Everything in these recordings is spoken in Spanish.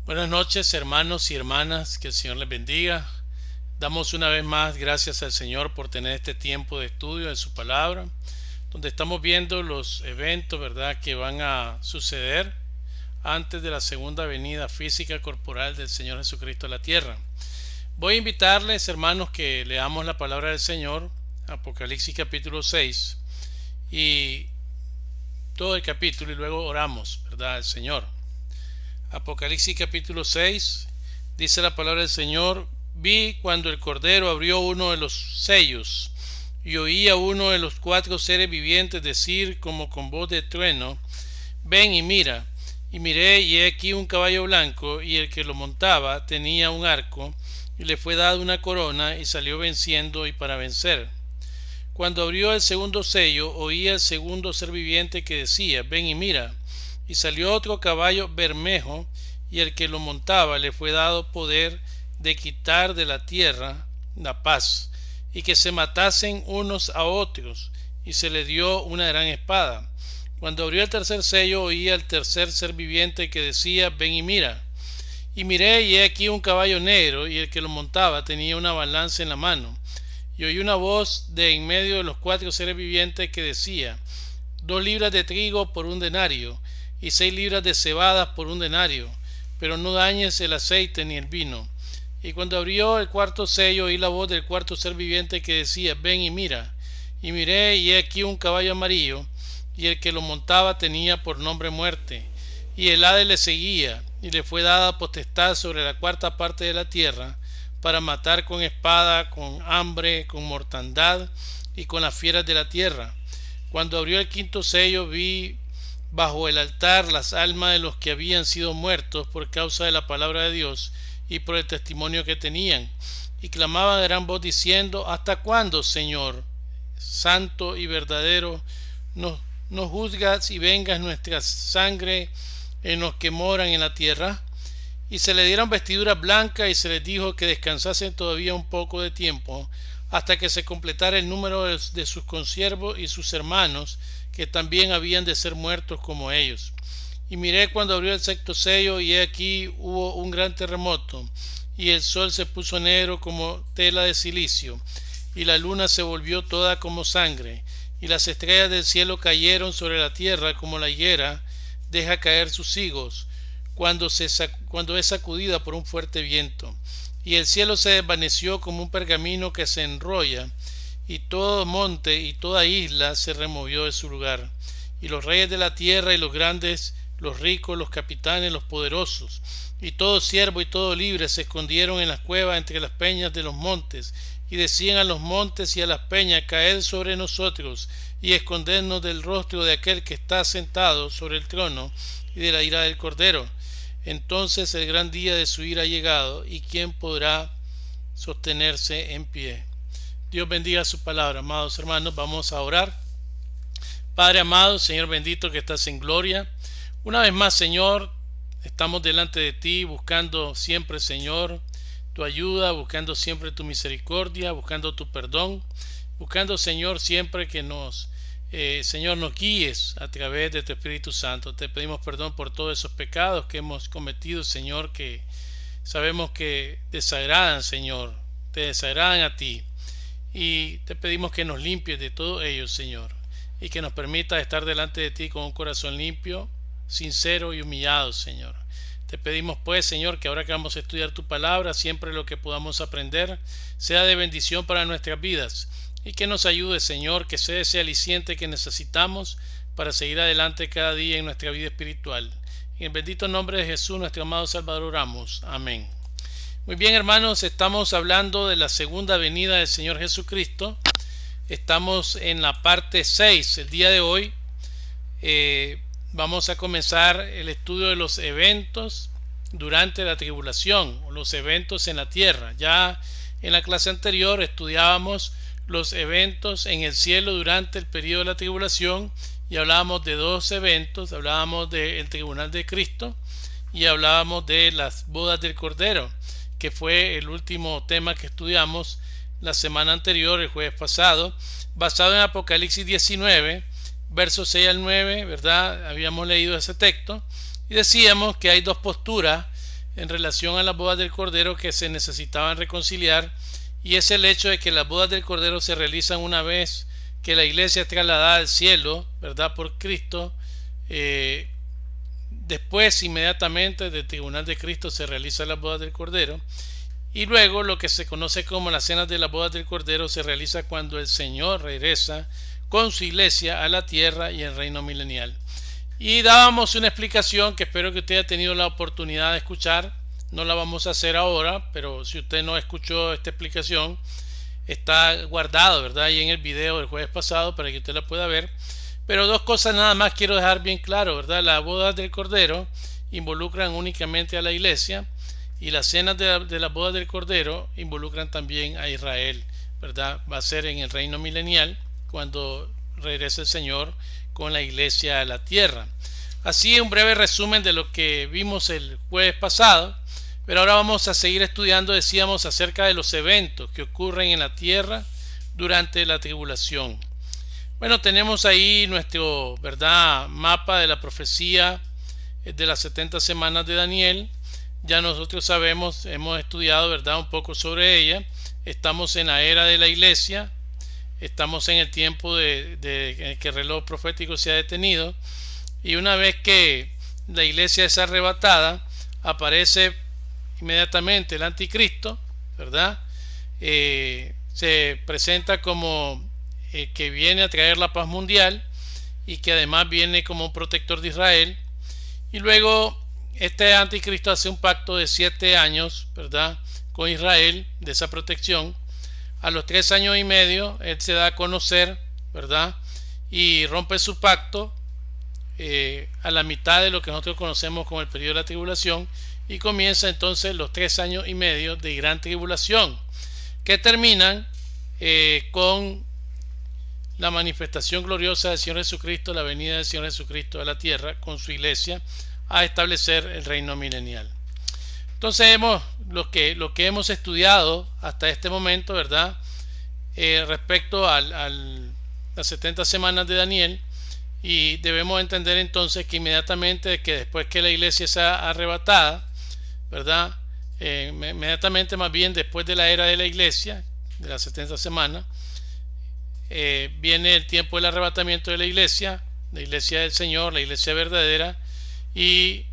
Buenas noches, hermanos y hermanas, que el Señor les bendiga. Damos una vez más gracias al Señor por tener este tiempo de estudio de su palabra, donde estamos viendo los eventos, ¿verdad?, que van a suceder antes de la segunda venida física corporal del Señor Jesucristo a la tierra. Voy a invitarles, hermanos, que leamos la palabra del Señor, Apocalipsis capítulo 6, y todo el capítulo, y luego oramos, ¿verdad?, al Señor. Apocalipsis capítulo 6, dice la palabra del Señor: vi cuando el Cordero abrió uno de los sellos, y oí a uno de los cuatro seres vivientes decir como con voz de trueno: ven y mira. Y miré, y he aquí un caballo blanco, y el que lo montaba tenía un arco, y le fue dada una corona, y salió venciendo y para vencer. Cuando abrió el segundo sello, oí al segundo ser viviente que decía: ven y mira. Y salió otro caballo bermejo, y el que lo montaba le fue dado poder de quitar de la tierra la paz, y que se matasen unos a otros, y se le dio una gran espada. Cuando abrió el tercer sello, oí al tercer ser viviente que decía: ven y mira. Y miré, y he aquí un caballo negro, y el que lo montaba tenía una balanza en la mano. Y oí una voz de en medio de los cuatro seres vivientes que decía: 2 libras de trigo por un denario, y 6 libras de cebada por un denario, pero no dañes el aceite ni el vino. Y cuando abrió el cuarto sello, oí la voz del cuarto ser viviente que decía: ven y mira. Y miré, y he aquí un caballo amarillo, y el que lo montaba tenía por nombre Muerte, y el Hades le seguía, y le fue dada potestad sobre la cuarta parte de la tierra, para matar con espada, con hambre, con mortandad y con las fieras de la tierra. Cuando abrió el quinto sello, vi bajo el altar las almas de los que habían sido muertos por causa de la palabra de Dios y por el testimonio que tenían, y clamaban a gran voz diciendo: ¿hasta cuándo, Señor, santo y verdadero, nos juzgas y vengas nuestra sangre en los que moran en la tierra? Y se le dieron vestiduras blancas, y se les dijo que descansasen todavía un poco de tiempo, hasta que se completara el número de sus consiervos y sus hermanos, que también habían de ser muertos como ellos. Y miré cuando abrió el sexto sello, y he aquí hubo un gran terremoto, y el sol se puso negro como tela de silicio, y la luna se volvió toda como sangre, y las estrellas del cielo cayeron sobre la tierra como la higuera deja caer sus higos cuando es sacudida por un fuerte viento. Y el cielo se desvaneció como un pergamino que se enrolla, y todo monte y toda isla se removió de su lugar. Y los reyes de la tierra y los grandes, los ricos, los capitanes, los poderosos, y todo siervo y todo libre se escondieron en las cuevas entre las peñas de los montes, y decían a los montes y a las peñas: caed sobre nosotros, y escondednos del rostro de aquel que está sentado sobre el trono, y de la ira del Cordero. Entonces el gran día de su ira ha llegado, y ¿quién podrá sostenerse en pie? Dios bendiga su palabra. Amados hermanos, vamos a orar. Padre amado, Señor bendito que estás en gloria, una vez más, Señor, estamos delante de ti buscando siempre, Señor, tu ayuda, buscando siempre tu misericordia, buscando tu perdón, buscando, Señor, siempre que Señor, nos guíes a través de tu Espíritu Santo. Te pedimos perdón por todos esos pecados que hemos cometido, Señor, que sabemos que desagradan, Señor, te desagradan a ti. Y te pedimos que nos limpies de todo ello, Señor, y que nos permita estar delante de ti con un corazón limpio, sincero y humillado, Señor. Te pedimos pues, Señor, que ahora que vamos a estudiar tu palabra, siempre lo que podamos aprender sea de bendición para nuestras vidas, y que nos ayude, Señor, que sea ese aliciente que necesitamos para seguir adelante cada día en nuestra vida espiritual. En el bendito nombre de Jesús, nuestro amado Salvador, oramos. Amén. Muy bien, hermanos, estamos hablando de la segunda venida del Señor Jesucristo. Estamos en la parte 6. El día de hoy vamos a comenzar el estudio de los eventos durante la tribulación, o los eventos en la tierra. Ya en la clase anterior estudiábamos los eventos en el cielo durante el periodo de la tribulación, y hablábamos de dos eventos. Hablábamos del tribunal de Cristo y hablábamos de las bodas del Cordero, que fue el último tema que estudiamos la semana anterior, el jueves pasado, basado en Apocalipsis 19, versos 6 al 9, ¿verdad? Habíamos leído ese texto y decíamos que hay dos posturas en relación a las bodas del Cordero que se necesitaban reconciliar, y es el hecho de que las bodas del Cordero se realizan una vez que la iglesia es trasladada al cielo, ¿verdad? Por Cristo. Después, inmediatamente del tribunal de Cristo, se realizan las bodas del Cordero. Y luego lo que se conoce como las cenas de las bodas del Cordero se realiza cuando el Señor regresa con su iglesia a la tierra y el reino milenial. Y dábamos una explicación que espero que usted haya tenido la oportunidad de escuchar. No la vamos a hacer ahora, pero si usted no escuchó esta explicación, está guardado, ¿verdad? Ahí en el video del jueves pasado para que usted la pueda ver. Pero dos cosas nada más quiero dejar bien claro, ¿verdad? Las bodas del Cordero involucran únicamente a la iglesia, y las cenas de las bodas del Cordero involucran también a Israel, ¿verdad? Va a ser en el reino milenial cuando regrese el Señor con la iglesia a la tierra. Así, un breve resumen de lo que vimos el jueves pasado, pero ahora vamos a seguir estudiando, decíamos, acerca de los eventos que ocurren en la tierra durante la tribulación. Bueno, tenemos ahí nuestro, ¿verdad?, mapa de la profecía de las 70 semanas de Daniel. Ya nosotros sabemos, hemos estudiado, ¿verdad?, un poco sobre ella. Estamos en la era de la iglesia, estamos en el tiempo en que el reloj profético se ha detenido, y una vez que la iglesia es arrebatada, aparece inmediatamente el anticristo, ¿verdad? Se presenta como que viene a traer la paz mundial y que además viene como un protector de Israel. Y luego este anticristo hace un pacto de 7 años, ¿verdad?, con Israel, de esa protección. A los 3 años y medio él se da a conocer, ¿verdad?, y rompe su pacto a la mitad de lo que nosotros conocemos como el periodo de la tribulación, y comienza entonces los 3 años y medio de gran tribulación, que terminan con la manifestación gloriosa del Señor Jesucristo, la venida del Señor Jesucristo a la tierra con su iglesia a establecer el reino milenial. Entonces lo que hemos estudiado hasta este momento, ¿verdad?, respecto a las 70 semanas de Daniel, y debemos entender entonces que inmediatamente que después que la iglesia sea arrebatada, ¿verdad?, inmediatamente, más bien después de la era de la iglesia, de las 70 semanas, viene el tiempo del arrebatamiento de la iglesia del Señor, la iglesia verdadera, y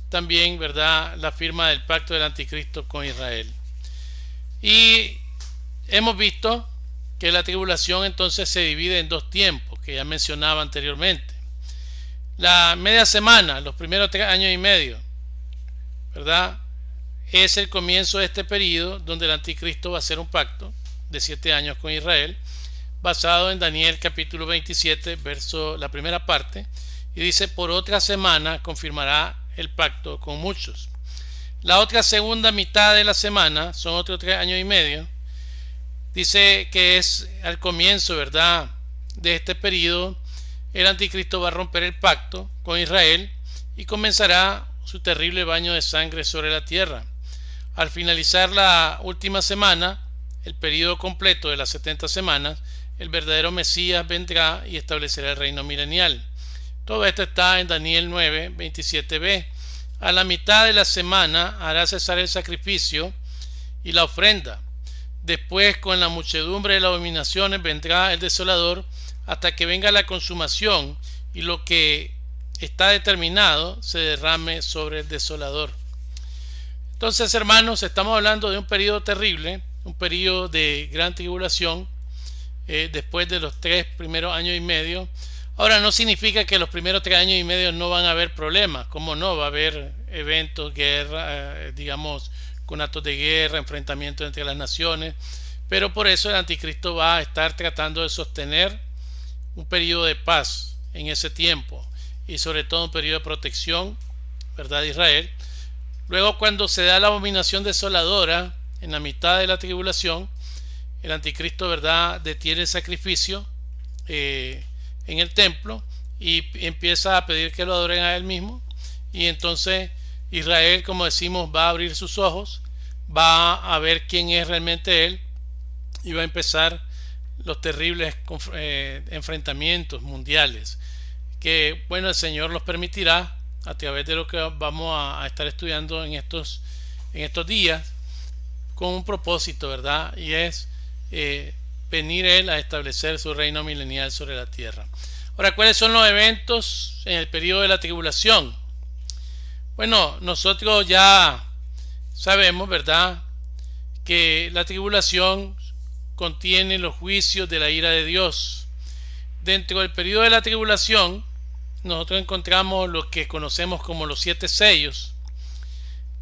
también, ¿verdad?, la firma del pacto del anticristo con Israel. Y hemos visto que la tribulación entonces se divide en dos tiempos que ya mencionaba anteriormente. La media semana, los primeros 3 años y medio, ¿verdad?, es el comienzo de este periodo donde el anticristo va a hacer un pacto de 7 años con Israel, basado en Daniel capítulo 27, la primera parte, y dice: por otra semana confirmará el pacto con muchos. La otra segunda mitad de la semana son otros 3 años y medio. Dice que es al comienzo, ¿verdad?, de este periodo el anticristo va a romper el pacto con Israel y comenzará su terrible baño de sangre sobre la tierra. Al finalizar la última semana, el periodo completo de las 70 semanas, el verdadero Mesías vendrá y establecerá el reino milenial. Todo esto está en Daniel 9, 27b. A la mitad de la semana hará cesar el sacrificio y la ofrenda. Después, con la muchedumbre de las abominaciones, vendrá el desolador hasta que venga la consumación y lo que está determinado se derrame sobre el desolador. Entonces, hermanos, estamos hablando de un periodo terrible, un periodo de gran tribulación, después de los 3 primeros años y medio. Ahora, no significa que los primeros 3 años y medio no van a haber problemas. Como no, va a haber eventos, guerra, digamos, con actos de guerra, enfrentamientos entre las naciones, pero por eso el anticristo va a estar tratando de sostener un periodo de paz en ese tiempo, y sobre todo un periodo de protección, ¿verdad?, de Israel. Luego, cuando se da la abominación desoladora en la mitad de la tribulación, el anticristo, ¿verdad?, detiene el sacrificio en el templo y empieza a pedir que lo adoren a él mismo, y entonces Israel, como decimos, va a abrir sus ojos, va a ver quién es realmente él, y va a empezar los terribles enfrentamientos mundiales que, bueno, el Señor los permitirá a través de lo que vamos a estar estudiando en estos días, con un propósito, ¿verdad? Y es venir Él a establecer su reino milenial sobre la tierra. Ahora, ¿cuáles son los eventos en el periodo de la tribulación? Bueno, nosotros ya sabemos, ¿verdad?, que la tribulación contiene los juicios de la ira de Dios. Dentro del periodo de la tribulación, nosotros encontramos lo que conocemos como los 7 sellos.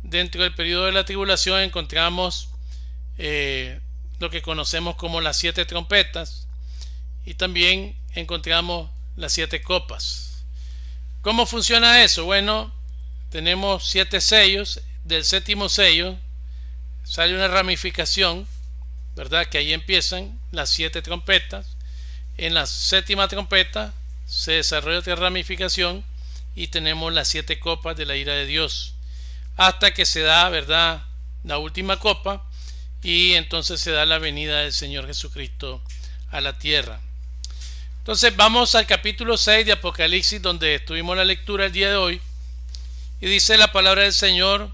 Dentro del periodo de la tribulación encontramos lo que conocemos como las 7 trompetas, y también encontramos las 7 copas. ¿Cómo funciona eso? Bueno, tenemos 7 sellos. Del séptimo sello sale una ramificación, ¿verdad?, que ahí empiezan las 7 trompetas. En la séptima trompeta se desarrolla otra ramificación y tenemos las 7 copas de la ira de Dios, hasta que se da, ¿verdad?, la última copa, y entonces se da la venida del Señor Jesucristo a la tierra. Entonces vamos al capítulo 6 de Apocalipsis, donde estuvimos la lectura el día de hoy, y dice la palabra del Señor: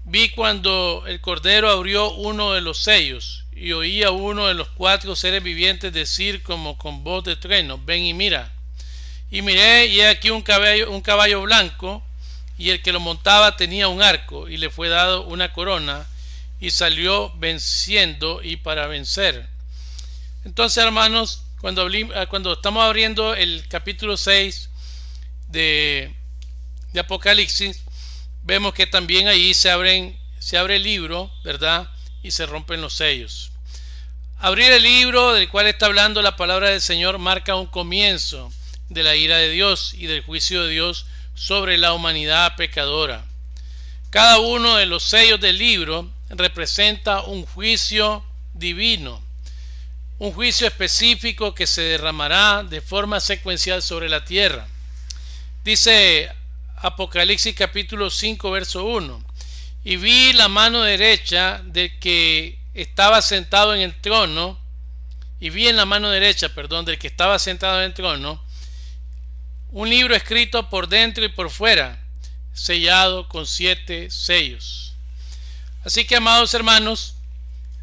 vi cuando el Cordero abrió uno de los sellos, y oí a uno de los 4 seres vivientes decir como con voz de trueno: ven y mira. Y miré, y he aquí un caballo blanco, y el que lo montaba tenía un arco, y le fue dado una corona, y salió venciendo y para vencer. Entonces, hermanos, cuando estamos abriendo el capítulo 6 de Apocalipsis, vemos que también ahí se abre el libro, ¿verdad?, y se rompen los sellos. Abrir el libro del cual está hablando la palabra del Señor marca un comienzo de la ira de Dios y del juicio de Dios sobre la humanidad pecadora. Cada uno de los sellos del libro representa un juicio divino, un juicio específico que se derramará de forma secuencial sobre la tierra. Dice Apocalipsis capítulo 5 verso 1: y vi la mano derecha del que estaba sentado en el trono, del que estaba sentado en el trono, un libro escrito por dentro y por fuera, sellado con 7 sellos. Así que, amados hermanos,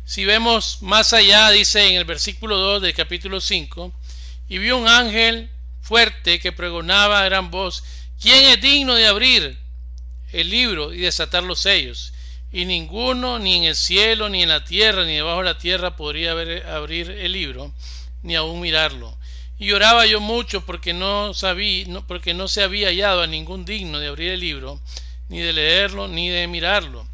si vemos más allá, dice en el versículo 2 del capítulo 5: y vi un ángel fuerte que pregonaba a gran voz: ¿quién es digno de abrir el libro y desatar los sellos? Y ninguno, ni en el cielo, ni en la tierra, ni debajo de la tierra, podría abrir el libro, ni aún mirarlo. Y lloraba yo mucho porque no se había hallado a ningún digno de abrir el libro, ni de leerlo, ni de mirarlo.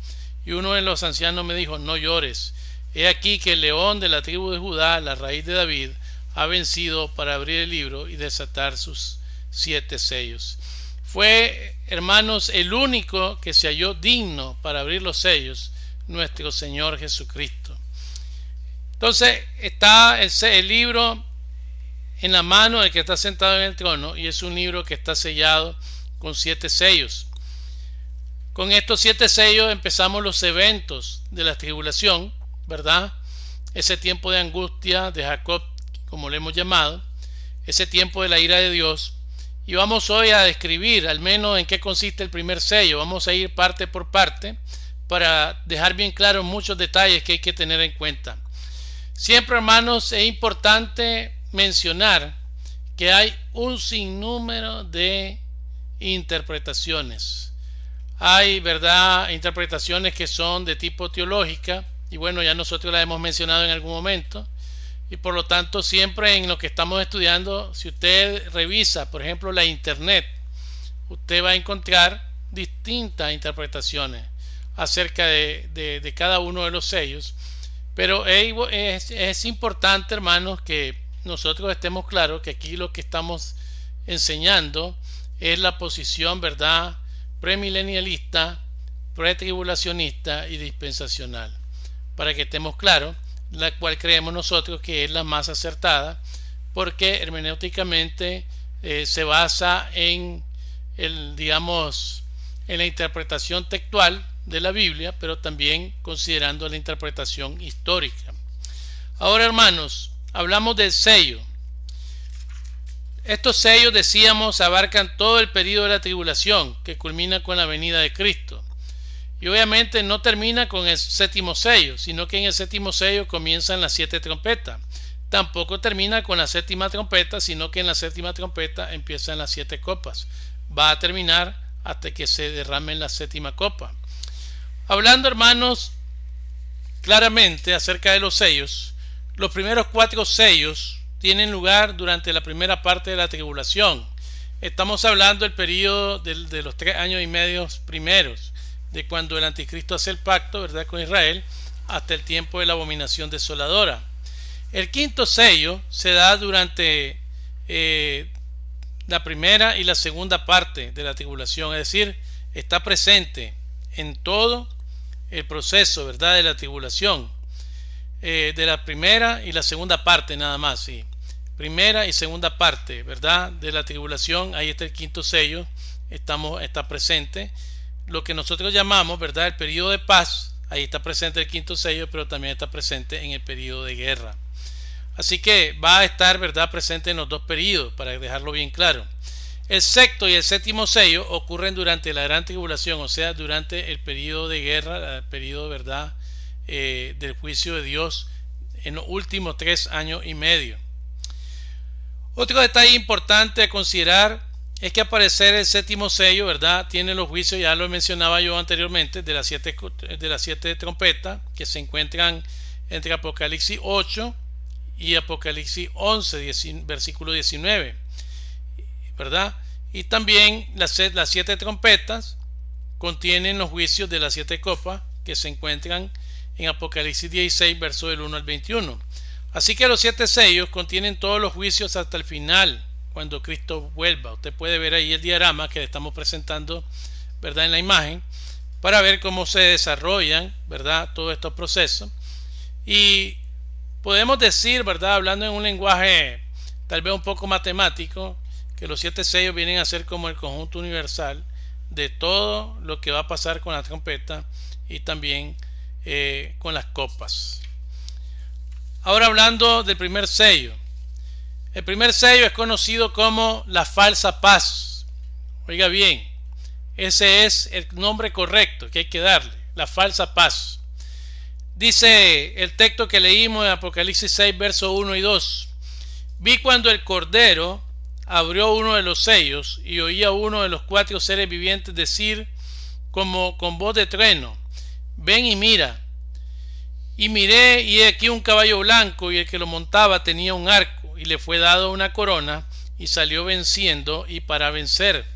Y uno de los ancianos me dijo: no llores, he aquí que el león de la tribu de Judá, la raíz de David, ha vencido para abrir el libro y desatar sus 7 sellos. Fue, hermanos, el único que se halló digno para abrir los sellos, nuestro Señor Jesucristo. Entonces está el libro en la mano del que está sentado en el trono, y es un libro que está sellado con 7 sellos. Con estos 7 sellos empezamos los eventos de la tribulación, ¿verdad? Ese tiempo de angustia de Jacob, como le hemos llamado, ese tiempo de la ira de Dios. Y vamos hoy a describir al menos en qué consiste el primer sello. Vamos a ir parte por parte para dejar bien claros muchos detalles que hay que tener en cuenta. Siempre, hermanos, es importante mencionar que hay un sinnúmero de interpretaciones. Hay, ¿verdad?, interpretaciones que son de tipo teológica, y bueno, ya nosotros las hemos mencionado en algún momento. Y por lo tanto, siempre en lo que estamos estudiando, si usted revisa, por ejemplo, la internet, usted va a encontrar distintas interpretaciones acerca de cada uno de los sellos. Pero es importante, hermanos, que nosotros estemos claros que aquí lo que estamos enseñando es la posición, ¿verdad?, premilenialista, pretribulacionista y dispensacional, para que estemos claros, la cual creemos nosotros que es la más acertada, porque hermenéuticamente se basa en en la interpretación textual de la Biblia, pero también considerando la interpretación histórica. Ahora, hermanos, hablamos del sello. Estos sellos, decíamos, abarcan todo el periodo de la tribulación, que culmina con la venida de Cristo. Y obviamente no termina con el séptimo sello, sino que en el séptimo sello comienzan las 7 trompetas. Tampoco termina con la séptima trompeta, sino que en la séptima trompeta empiezan las 7 copas. Va a terminar hasta que se derrame la séptima copa. Hablando, hermanos, claramente acerca de los sellos, los primeros 4 sellos tienen lugar durante la primera parte de la tribulación. Estamos hablando del periodo de los 3 años y medio primeros, de cuando el anticristo hace el pacto, ¿verdad?, con Israel, hasta el tiempo de la abominación desoladora. El quinto sello se da durante la primera y la segunda parte de la tribulación, es decir, está presente en todo el proceso, ¿verdad?, de la tribulación, de la primera y la segunda parte nada más, sí. Primera y segunda parte, ¿verdad?, de la tribulación. Ahí está el quinto sello, está presente. Lo que nosotros llamamos, ¿verdad?, el periodo de paz, ahí está presente el quinto sello, pero también está presente en el periodo de guerra. Así que va a estar, ¿verdad?, presente en los dos periodos, para dejarlo bien claro. El sexto y el séptimo sello ocurren durante la gran tribulación, o sea, durante el periodo de guerra, el periodo, ¿verdad?, del juicio de Dios en los últimos 3 años y medio. Otro detalle importante a considerar es que al parecer el séptimo sello, ¿verdad?, tiene los juicios, ya lo mencionaba yo anteriormente, de las siete trompetas que se encuentran entre Apocalipsis 8 y Apocalipsis 11, versículo 19, ¿verdad? Y también las 7 trompetas contienen los juicios de las 7 copas que se encuentran en Apocalipsis 16, verso del 1 al 21. Así que los 7 sellos contienen todos los juicios hasta el final, cuando Cristo vuelva. Usted puede ver ahí el diagrama que le estamos presentando, ¿verdad?, en la imagen, para ver cómo se desarrollan, ¿verdad?, todos estos procesos. Y podemos decir, ¿verdad?, hablando en un lenguaje tal vez un poco matemático, que los 7 sellos vienen a ser como el conjunto universal de todo lo que va a pasar con la trompeta y también con las copas. Ahora, hablando del primer sello. El primer sello es conocido como la falsa paz. Oiga bien, ese es el nombre correcto que hay que darle, la falsa paz. Dice el texto que leímos en Apocalipsis 6, versos 1 y 2. Vi cuando el Cordero abrió uno de los sellos y oí a uno de los 4 seres vivientes decir como con voz de trueno: ven y mira. Y miré, y he aquí un caballo blanco, y el que lo montaba tenía un arco, y le fue dado una corona, y salió venciendo y para vencer.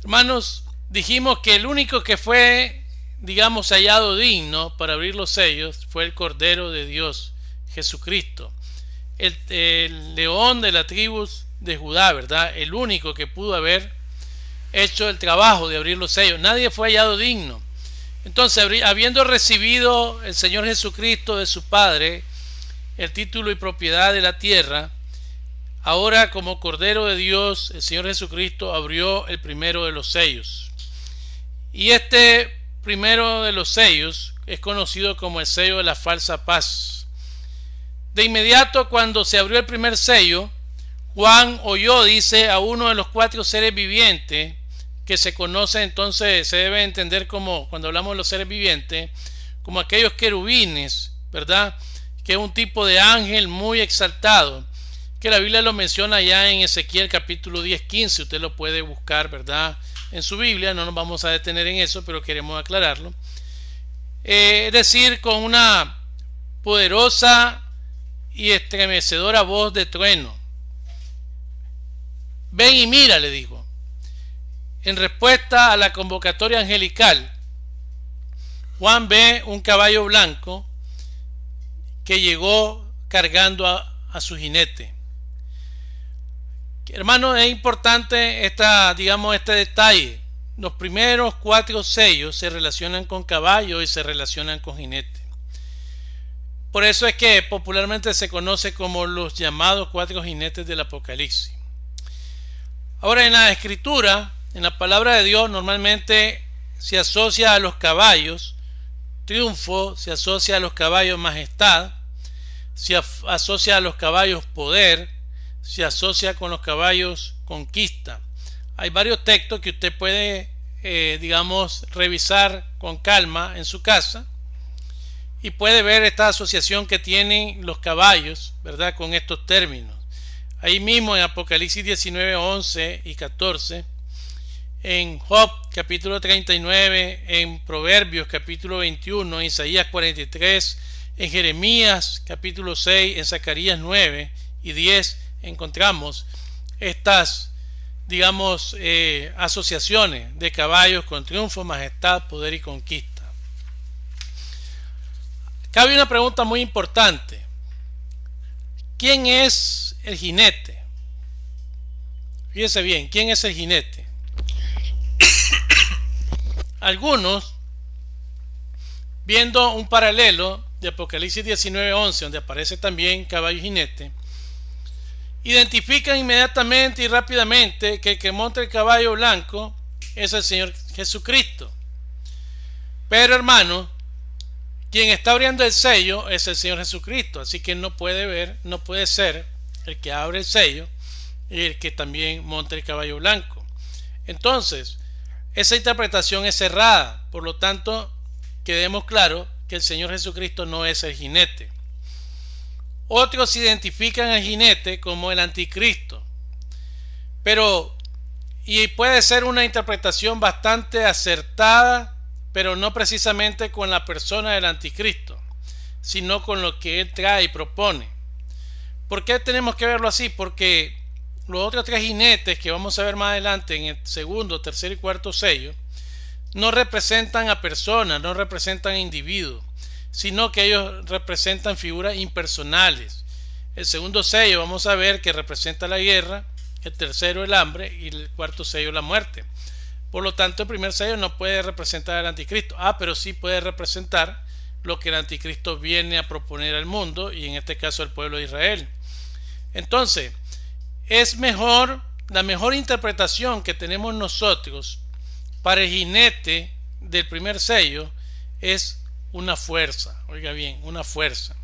Hermanos, dijimos que el único que fue, digamos, hallado digno para abrir los sellos fue el Cordero de Dios, Jesucristo, el león de la tribu de Judá, ¿verdad?, el único que pudo haber hecho el trabajo de abrir los sellos. Nadie fue hallado digno. Entonces, habiendo recibido el Señor Jesucristo de su Padre el título y propiedad de la tierra, ahora como Cordero de Dios, el Señor Jesucristo abrió el primero de los sellos. Y este primero de los sellos es conocido como el sello de la falsa paz. De inmediato, cuando se abrió el primer sello, Juan oyó, dice, a uno de los 4 seres vivientes, que se conoce, entonces se debe entender como, cuando hablamos de los seres vivientes, como aquellos querubines, ¿verdad?, que es un tipo de ángel muy exaltado, que la Biblia lo menciona ya en Ezequiel capítulo 10, 15. Usted lo puede buscar, ¿verdad?, en su Biblia. No nos vamos a detener en eso, pero queremos aclararlo. Es decir, con una poderosa y estremecedora voz de trueno. Ven y mira, le dijo. En respuesta a la convocatoria angelical, Juan ve un caballo blanco que llegó cargando a su jinete. Hermano, es importante este detalle. Los primeros 4 sellos se relacionan con caballos y se relacionan con jinete. Por eso es que popularmente se conoce como los llamados 4 jinetes del Apocalipsis. Ahora, en la Escritura, en la palabra de Dios, normalmente se asocia a los caballos triunfo, se asocia a los caballos majestad, se asocia a los caballos poder, se asocia con los caballos conquista. Hay varios textos que usted puede, digamos, revisar con calma en su casa y puede ver esta asociación que tienen los caballos, ¿verdad?, con estos términos. Ahí mismo en Apocalipsis 19, 11 y 14, en Job capítulo 39, en Proverbios capítulo 21, en Isaías 43, en Jeremías capítulo 6, en Zacarías 9 y 10 encontramos estas, digamos, asociaciones de caballos con triunfo, majestad, poder y conquista. Cabe una pregunta muy importante. ¿Quién es el jinete? Fíjese bien, ¿quién es el jinete? Algunos, viendo un paralelo de Apocalipsis 19:11, donde aparece también caballo y jinete, identifican inmediatamente y rápidamente que el que monta el caballo blanco es el Señor Jesucristo. Pero hermano, quien está abriendo el sello es el Señor Jesucristo, así que no puede ser el que abre el sello y el que también monta el caballo blanco. Entonces, esa interpretación es errada, por lo tanto, quedemos claros que el Señor Jesucristo no es el jinete. Otros identifican al jinete como el anticristo, y puede ser una interpretación bastante acertada, pero no precisamente con la persona del anticristo, sino con lo que él trae y propone. ¿Por qué tenemos que verlo así? Porque los otros tres jinetes que vamos a ver más adelante en el segundo, tercer y cuarto sello no representan a personas, no representan a individuos, sino que ellos representan figuras impersonales. El segundo sello vamos a ver que representa la guerra, el tercero el hambre y el cuarto sello la muerte. Por lo tanto, el primer sello no puede representar al anticristo, pero sí puede representar lo que el anticristo viene a proponer al mundo, y en este caso al pueblo de Israel. Entonces, la mejor interpretación que tenemos nosotros para el jinete del primer sello es una fuerza. Oiga bien, una fuerza.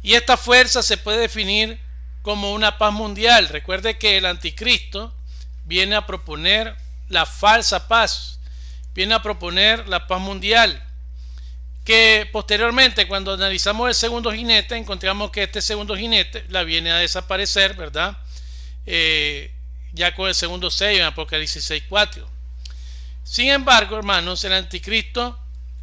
Y esta fuerza se puede definir como una paz mundial. Recuerde que el anticristo viene a proponer la falsa paz, viene a proponer la paz mundial, que posteriormente, cuando analizamos el segundo jinete, encontramos que este segundo jinete la viene a desaparecer, ¿verdad? Ya con el segundo sello en Apocalipsis 6:4. Sin embargo, hermanos, el anticristo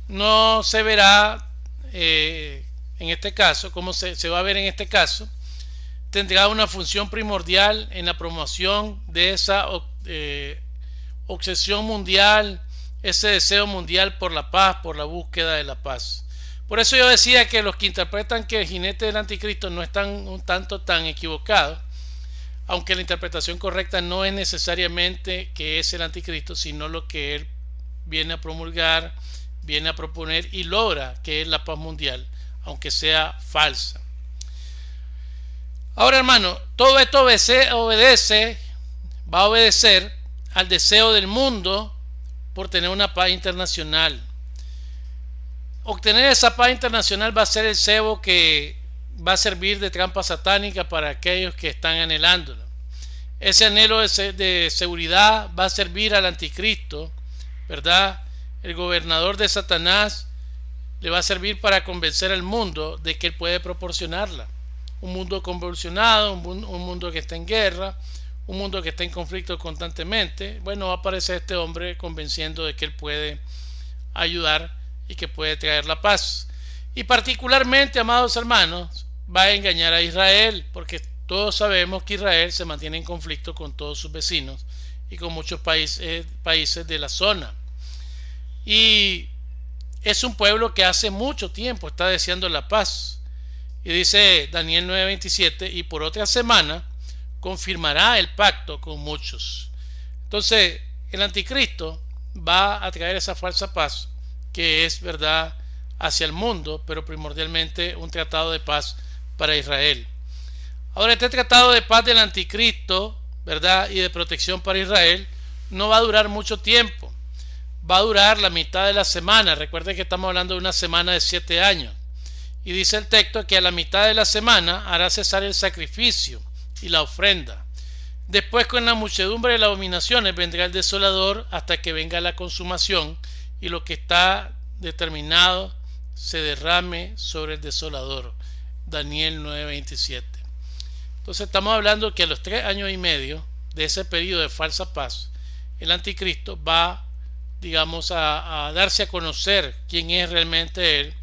no se verá en este caso, como se va a ver en este caso, tendrá una función primordial en la promoción de esa obsesión mundial, ese deseo mundial por la paz, por la búsqueda de la paz. Por eso yo decía que los que interpretan que el jinete del anticristo no están un tanto tan equivocados, aunque la interpretación correcta no es necesariamente que es el anticristo, sino lo que él viene a promulgar, viene a proponer y logra, que es la paz mundial, aunque sea falsa. Ahora, hermano, todo esto va a obedecer al deseo del mundo por tener una paz internacional. Obtener esa paz internacional va a ser el cebo que va a servir de trampa satánica para aquellos que están anhelándola. Ese anhelo de seguridad va a servir al anticristo, ¿verdad? El gobernador de Satanás le va a servir para convencer al mundo de que él puede proporcionarla. Un mundo convulsionado, un mundo que está en guerra, un mundo que está en conflicto constantemente. Bueno, va a aparecer este hombre convenciendo de que él puede ayudar y que puede traer la paz. Y particularmente, amados hermanos, va a engañar a Israel, porque todos sabemos que Israel se mantiene en conflicto con todos sus vecinos y con muchos países de la zona. Y es un pueblo que hace mucho tiempo está deseando la paz. Y dice Daniel 9:27, y por otra semana confirmará el pacto con muchos. Entonces, el anticristo va a traer esa falsa paz, que es verdad hacia el mundo, pero primordialmente un tratado de paz para Israel. Ahora, este tratado de paz del anticristo, ¿verdad?, y de protección para Israel, no va a durar mucho tiempo. Va a durar la mitad de la semana. Recuerden que estamos hablando de una semana de 7 años. Y dice el texto que a la mitad de la semana hará cesar el sacrificio y la ofrenda. Después, con la muchedumbre de las abominaciones vendrá el desolador hasta que venga la consumación y lo que está determinado se derrame sobre el desolador. Daniel 9:27. Entonces estamos hablando que a los 3 años y medio de ese periodo de falsa paz, el anticristo va, digamos, a darse a conocer quién es realmente él,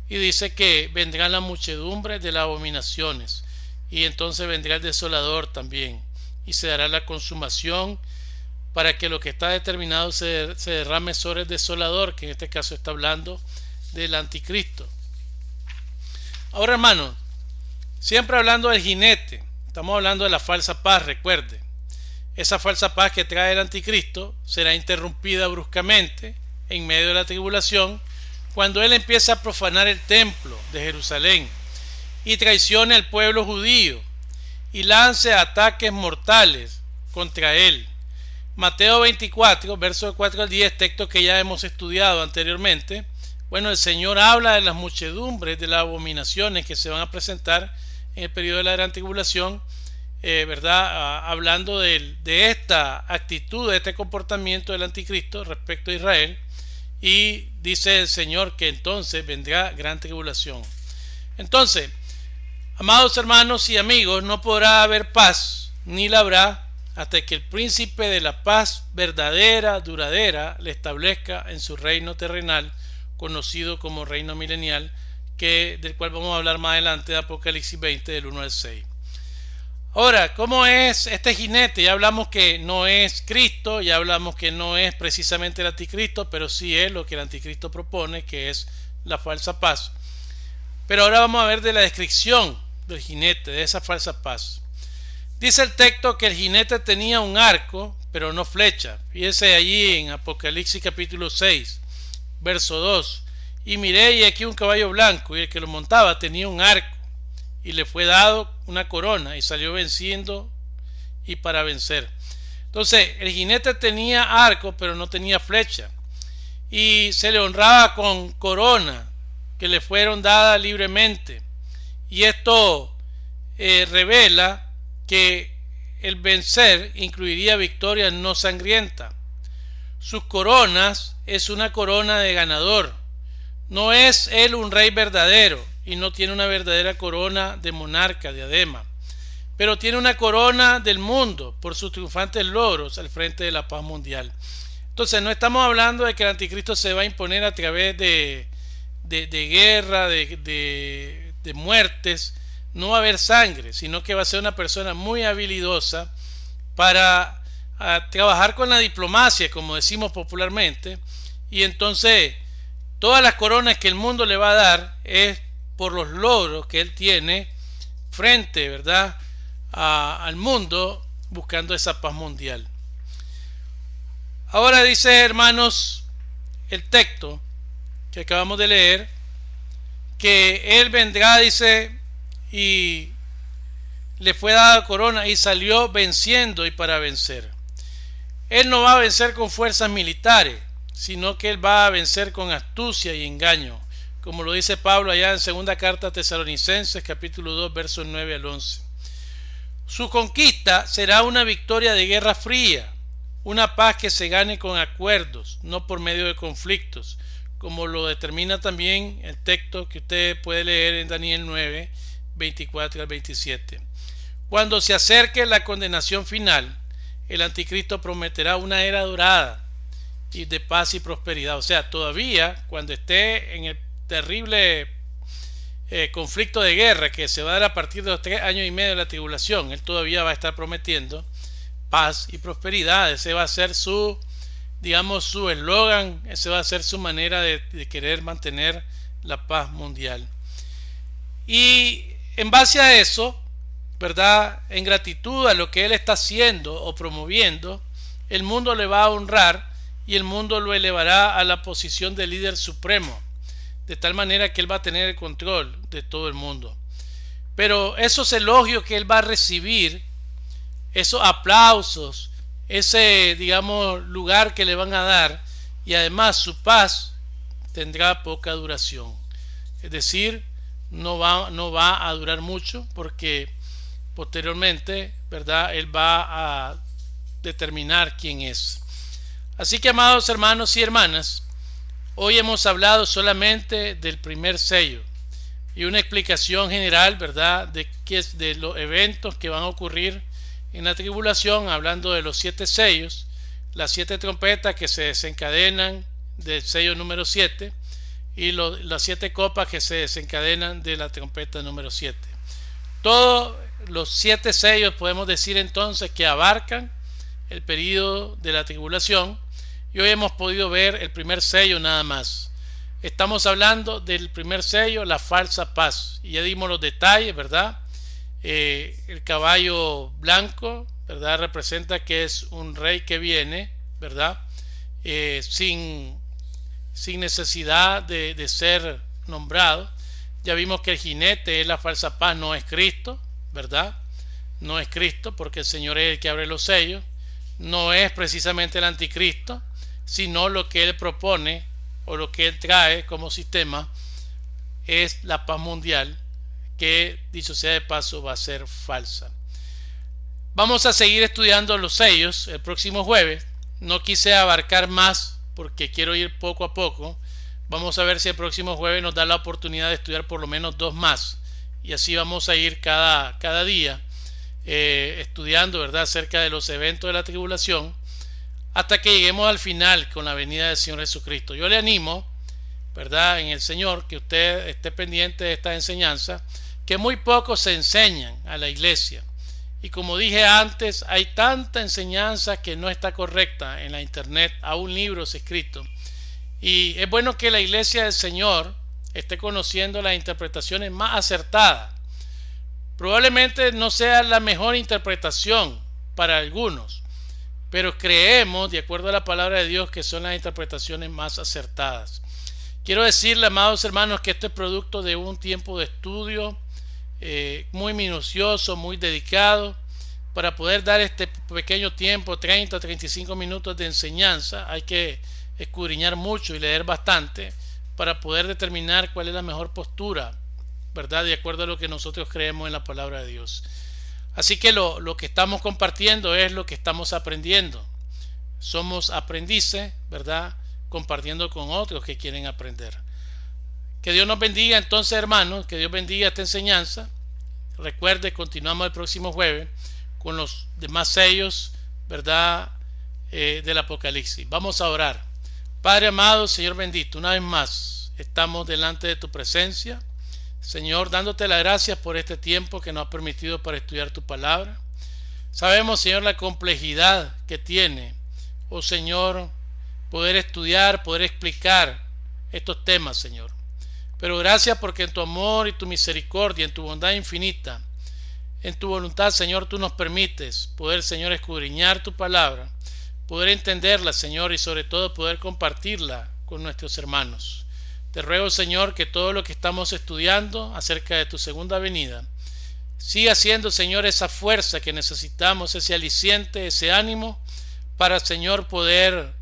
y dice que vendrán la muchedumbre de las abominaciones, y entonces vendrá el desolador también, y se dará la consumación para que lo que está determinado se derrame sobre el desolador, que en este caso está hablando del anticristo. Ahora, hermanos, siempre hablando del jinete, estamos hablando de la falsa paz. Recuerde, esa falsa paz que trae el anticristo será interrumpida bruscamente en medio de la tribulación, cuando él empieza a profanar el templo de Jerusalén y traicione al pueblo judío y lance ataques mortales contra él. Mateo 24, versos 4 al 10, texto que ya hemos estudiado anteriormente. Bueno, el Señor habla de las muchedumbres, de las abominaciones que se van a presentar en el periodo de la gran tribulación, ¿verdad? Hablando de esta actitud, de este comportamiento del anticristo respecto a Israel. Y dice el Señor que entonces vendrá gran tribulación. Entonces, amados hermanos y amigos, no podrá haber paz, ni la habrá, hasta que el príncipe de la paz verdadera, duradera, le establezca en su reino terrenal, conocido como reino milenial, del cual vamos a hablar más adelante, de Apocalipsis 20, del 1 al 6. Ahora, ¿cómo es este jinete? Ya hablamos que no es Cristo, ya hablamos que no es precisamente el anticristo, pero sí es lo que el anticristo propone, que es la falsa paz. Pero ahora vamos a ver de la descripción del jinete, de esa falsa paz. Dice el texto que el jinete tenía un arco, pero no flecha. Fíjese allí en Apocalipsis capítulo 6, verso 2. Y miré, y aquí un caballo blanco, y el que lo montaba tenía un arco, y le fue dado una corona, y salió venciendo y para vencer. Entonces, el jinete tenía arco, pero no tenía flecha, y se le honraba con corona, que le fueron dadas libremente. Y esto revela que el vencer incluiría victoria no sangrienta. Sus coronas es una corona de ganador. No es él un rey verdadero y no tiene una verdadera corona de monarca, diadema, pero tiene una corona del mundo por sus triunfantes logros al frente de la paz mundial. Entonces no estamos hablando de que el anticristo se va a imponer a través de guerra, de muertes. No va a haber sangre, sino que va a ser una persona muy habilidosa para trabajar con la diplomacia, como decimos popularmente, y entonces todas las coronas que el mundo le va a dar es por los logros que él tiene frente, ¿verdad?, al mundo, buscando esa paz mundial. Ahora dice, hermanos, el texto que acabamos de leer, que él vendrá, dice, y le fue dada corona y salió venciendo y para vencer. Él no va a vencer con fuerzas militares, sino que él va a vencer con astucia y engaño, como lo dice Pablo allá en segunda carta a Tesalonicenses capítulo 2 versos 9 al 11. Su conquista será una victoria de guerra fría, una paz que se gane con acuerdos, no por medio de conflictos, como lo determina también el texto que usted puede leer en Daniel 9, 24 al 27. Cuando se acerque la condenación final, el anticristo prometerá una era dorada y de paz y prosperidad. O sea, todavía cuando esté en el terrible conflicto de guerra que se va a dar a partir de los 3 años y medio de la tribulación, él todavía va a estar prometiendo paz y prosperidad. Ese va a ser su, digamos, su eslogan, ese va a ser su manera de querer mantener la paz mundial. Y en base a eso, ¿verdad?, en gratitud a lo que él está haciendo o promoviendo, el mundo le va a honrar y el mundo lo elevará a la posición de líder supremo, de tal manera que él va a tener el control de todo el mundo. Pero esos elogios que él va a recibir, esos aplausos, ese, digamos, lugar que le van a dar, y además su paz tendrá poca duración. Es decir, no va a durar mucho, porque posteriormente, ¿verdad? Él va a determinar quién es. Así que, amados hermanos y hermanas, hoy hemos hablado solamente del primer sello y una explicación general, ¿verdad?, de los eventos que van a ocurrir en la tribulación, hablando de los 7 sellos, las 7 trompetas que se desencadenan del sello número 7 y las 7 copas que se desencadenan de la trompeta número 7. Todos los 7 sellos podemos decir entonces que abarcan el período de la tribulación, y hoy hemos podido ver el primer sello nada más. Estamos hablando del primer sello, la falsa paz, y ya dimos los detalles, ¿verdad? El caballo blanco, ¿verdad?, representa que es un rey que viene, ¿verdad?, sin necesidad de ser nombrado. Ya vimos que el jinete es la falsa paz, no es Cristo, ¿verdad? No es Cristo, porque el Señor es el que abre los sellos. No es precisamente el anticristo, sino lo que él propone o lo que él trae como sistema es la paz mundial, que dicho sea de paso va a ser falsa. Vamos a seguir estudiando los sellos el próximo jueves. No quise abarcar más porque quiero ir poco a poco. Vamos a ver si el próximo jueves nos da la oportunidad de estudiar por lo menos 2 más, y así vamos a ir cada día estudiando, ¿verdad?, acerca de los eventos de la tribulación, hasta que lleguemos al final con la venida del Señor Jesucristo. Yo le animo, ¿verdad?, en el Señor, que usted esté pendiente de esta enseñanza, que muy pocos se enseñan a la iglesia. Y como dije antes, hay tanta enseñanza que no está correcta en la internet, aún libros escritos. Y es bueno que la iglesia del Señor esté conociendo las interpretaciones más acertadas. Probablemente no sea la mejor interpretación para algunos, pero creemos, de acuerdo a la palabra de Dios, que son las interpretaciones más acertadas. Quiero decirle, amados hermanos, que esto es producto de un tiempo de estudio muy minucioso, muy dedicado. Para poder dar este pequeño tiempo, 30 o 35 minutos de enseñanza, hay que escudriñar mucho y leer bastante para poder determinar cuál es la mejor postura, ¿verdad?, de acuerdo a lo que nosotros creemos en la palabra de Dios. Así que lo que estamos compartiendo es lo que estamos aprendiendo. Somos aprendices, ¿verdad?, compartiendo con otros que quieren aprender. Que Dios nos bendiga entonces, hermanos, que Dios bendiga esta enseñanza. Recuerde, continuamos el próximo jueves con los demás sellos, ¿verdad?, del Apocalipsis. Vamos a orar. Padre amado, Señor bendito, una vez más estamos delante de tu presencia, Señor, dándote las gracias por este tiempo que nos ha permitido para estudiar tu palabra. Sabemos, Señor, la complejidad que tiene, oh Señor, poder estudiar, poder explicar estos temas, Señor. Pero gracias porque en tu amor y tu misericordia, en tu bondad infinita, en tu voluntad, Señor, tú nos permites poder, Señor, escudriñar tu palabra, poder entenderla, Señor, y sobre todo poder compartirla con nuestros hermanos. Te ruego, Señor, que todo lo que estamos estudiando acerca de tu segunda venida siga siendo, Señor, esa fuerza que necesitamos, ese aliciente, ese ánimo para, Señor, poder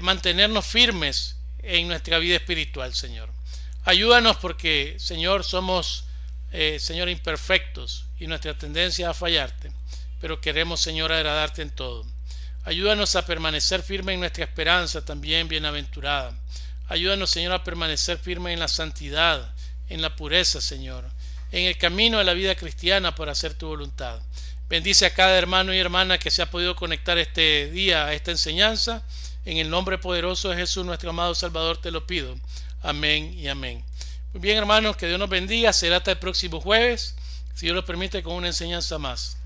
mantenernos firmes en nuestra vida espiritual, Señor. Ayúdanos porque, Señor, somos, Señor, imperfectos y nuestra tendencia a fallarte, pero queremos, Señor, agradarte en todo. Ayúdanos a permanecer firmes en nuestra esperanza también bienaventurada. Ayúdanos, Señor, a permanecer firmes en la santidad, en la pureza, Señor, en el camino de la vida cristiana para hacer tu voluntad. Bendice a cada hermano y hermana que se ha podido conectar este día a esta enseñanza. En el nombre poderoso de Jesús, nuestro amado Salvador, te lo pido. Amén y amén. Muy bien, hermanos, que Dios nos bendiga. Será hasta el próximo jueves, si Dios lo permite, con una enseñanza más.